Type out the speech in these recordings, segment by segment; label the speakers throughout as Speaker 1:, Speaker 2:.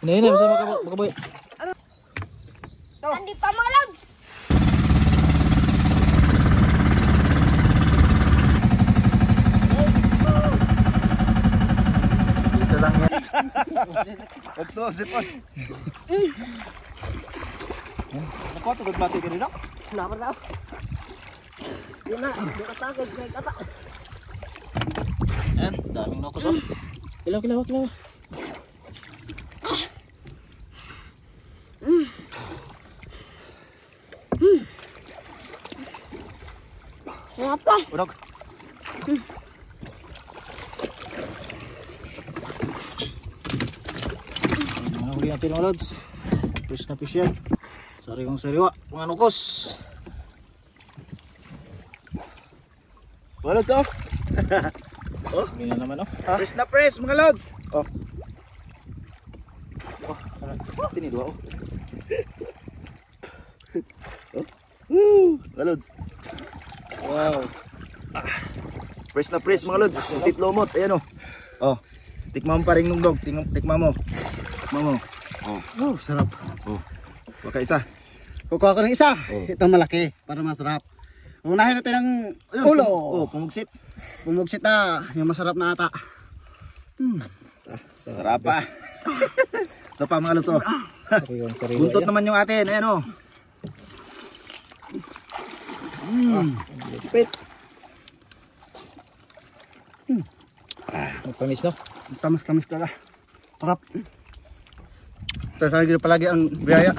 Speaker 1: Hindi, basta makaboy.
Speaker 2: Hindi pa mga lods.
Speaker 1: Dito lang yan.
Speaker 3: Ito, sipon. Nakuha ito, gagmati ka rin ako.
Speaker 2: Kenapa na? Yun na, nakatagod.
Speaker 1: Ayan, daming nukos oh. Kilaw.
Speaker 2: Kenapa?
Speaker 3: Unog.
Speaker 1: Mga huli natin mga lods. Fish na fish yan. Sariwang sariwa, mga nukos.
Speaker 3: Wala ito.
Speaker 1: Oh, hindi na naman oh.
Speaker 3: Press na press mga lods.
Speaker 1: Oh, tinidwa oh.
Speaker 3: Mga lods. Wow. Press na press mga lods. Sit lumot. Ayan o. Oh. Tikman mo pa rin nungdog. Tikman mo. Oh, sarap. Oh. Baka isa.
Speaker 4: Kukuha ko ng isa.
Speaker 3: Oh.
Speaker 4: Ito malaki para masarap. Unahin natin ang ulo.
Speaker 3: Oh, pumugsit.
Speaker 4: Bumugsit na. Yung masarap na ata.
Speaker 3: Sarap pa. Ito pa mga lods. Oh.
Speaker 1: Sariwang sariwa
Speaker 3: Buntot
Speaker 1: yan.
Speaker 3: naman yung atin. Ayan o.
Speaker 1: Lupit. Mapamis no?
Speaker 4: Tamas-tamas talaga. Sarap. Tapos lagi palagi ang biyaya.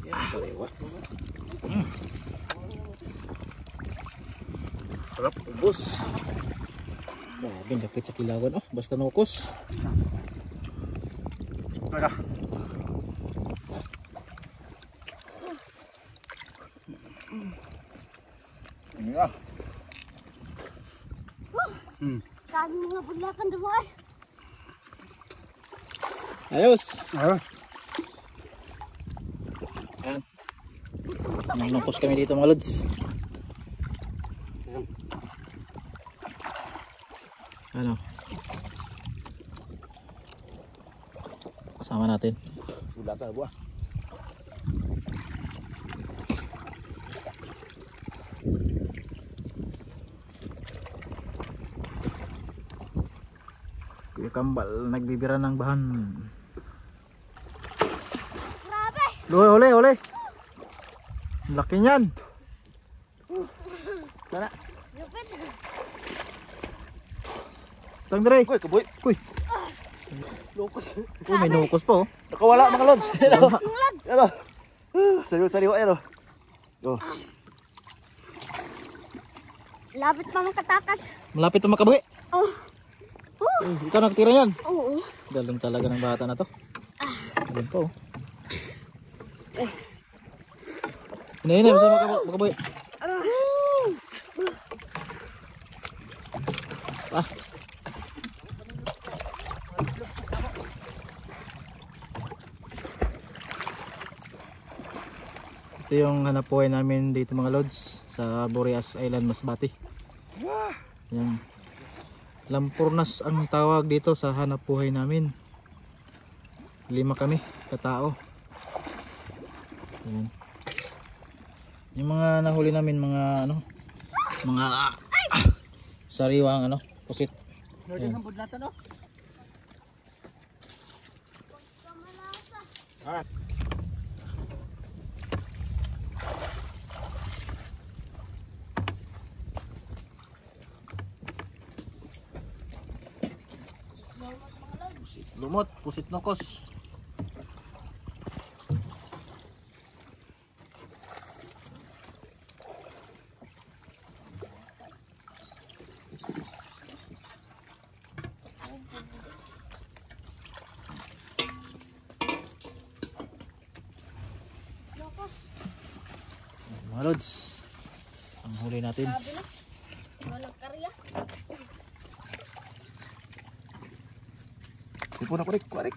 Speaker 1: Yan, sariwa.
Speaker 3: Sarap.
Speaker 1: Ubos. Grabe, lapit sa kilawan oh. Basta nukos.
Speaker 4: Talaga.
Speaker 3: Ayan.
Speaker 2: Kami mga budlakan dito ay.
Speaker 1: Ayos.
Speaker 4: Ayun.
Speaker 1: Ayan. Nangungkos kami dito mga lods. Ano? Kasama natin.
Speaker 3: Wala ka buah.
Speaker 1: Kuya Kambal nagbibira ng bahan.
Speaker 2: Grabe.
Speaker 1: Huli. Laki niyan. Tara.
Speaker 2: Lupit.
Speaker 1: Tang dire.
Speaker 3: Uy, kaboy.
Speaker 1: Kuy.
Speaker 3: Lukos.
Speaker 1: Uy, may nukos pa oh.
Speaker 3: Nakawala mga lods. Ayan o.
Speaker 2: Mga lods.
Speaker 3: Ayan o. Sariwa-sariwa ayan o. Oh.
Speaker 2: Lapit pa makatakas.
Speaker 1: Malapit pa makabuhi.
Speaker 2: Oh.
Speaker 1: Ikaw nakatira yan.
Speaker 2: Oo.
Speaker 1: Galing talaga ng bata na to. Galing po. Hindi, basta makabuhi. Ah. Ito yung hanap buhay namin dito mga lods sa Boreas Island, Masbate. Yan. Lampurnas ang tawag dito sa hanap buhay namin. 5 kami katao. Yan. Yung mga nahuli namin mga ano, mga sariwang ano, pusit.
Speaker 4: Lodi ng budlatan oh.
Speaker 1: Lumot, pusit nokos. Mga lods, ang huli natin.
Speaker 2: Grabe na. Walang karya.
Speaker 3: Sipon ako rin, kuwarik.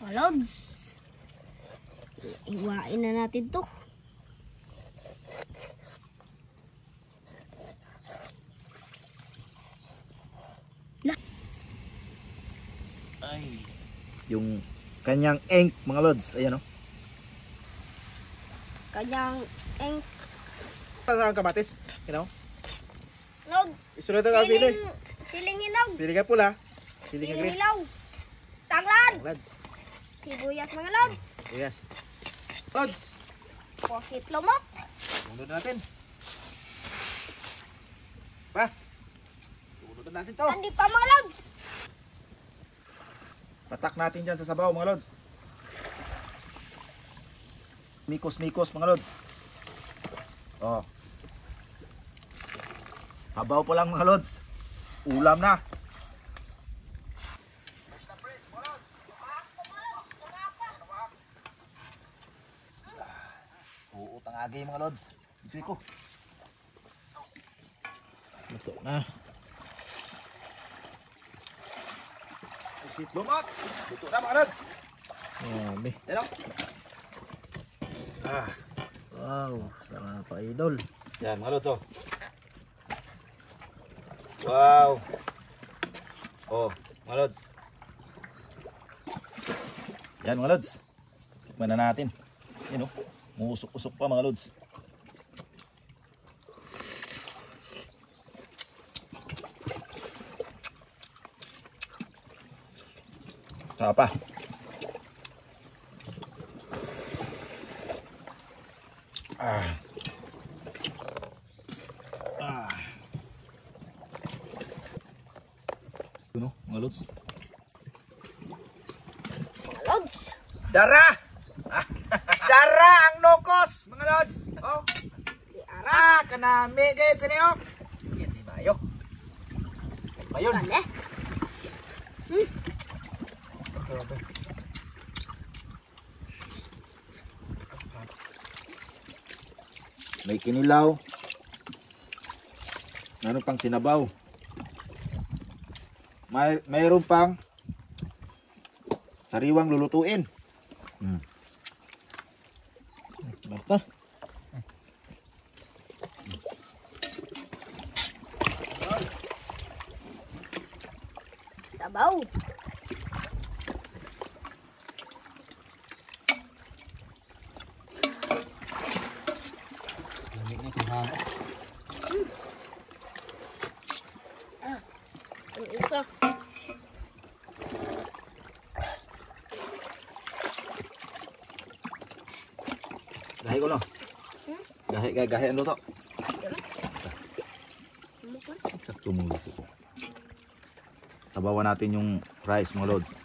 Speaker 2: Mga lods. Iwain na natin to.
Speaker 3: Ay. Yung kanyang ink mga lods. Ayan o.
Speaker 2: Kanyang eng
Speaker 1: Saan kamatis? You know?
Speaker 2: nog.
Speaker 1: Isunod na sili.
Speaker 2: Siling hinog.
Speaker 1: Sili ka pula. Sili ka
Speaker 2: Siling
Speaker 1: green.
Speaker 2: hilaw. Tanglad.
Speaker 1: Tanglad.
Speaker 2: Sibuyas mga lods.
Speaker 1: Yes. Lods.
Speaker 2: Posit lumot.
Speaker 1: Tunod natin. Pa. Tunod natin to.
Speaker 2: Andi pa mga lods.
Speaker 3: Patak natin dyan sa sabaw mga lods. Mikos-mikos mga lods. Oh. Sabaw pa lang mga lods. Ulam na. Oo, tangagay mga lods. Ito ko.
Speaker 1: Ito na.
Speaker 3: Pusit lumot. Ito na mga lods.
Speaker 1: Grabe.
Speaker 3: Yan o. Ah.
Speaker 1: Wow. Sarap pa idol.
Speaker 3: Yan mga lods oh. Wow. Oh, mga lods. Yan mga lods. Tikman na natin. Yan oh. Muusok-usok pa mga lods. Saka pa. Ah. Ah. Ano, mga lods?
Speaker 2: Mga lods.
Speaker 3: Dara! Dara ang nokos, mga lods. Oh. Ah, kanami gayud sa niyo. Yan di mayo. Mayon.
Speaker 2: Kane.
Speaker 3: May kinilaw. Meron pang sinabaw. Mayroon pang sariwang lulutuin.
Speaker 1: Basta.
Speaker 2: Sabaw. Ang isa.
Speaker 3: Gahi ko no. Gahi ang luto. Sakto mong luto. Sabawan natin yung rice mga lods.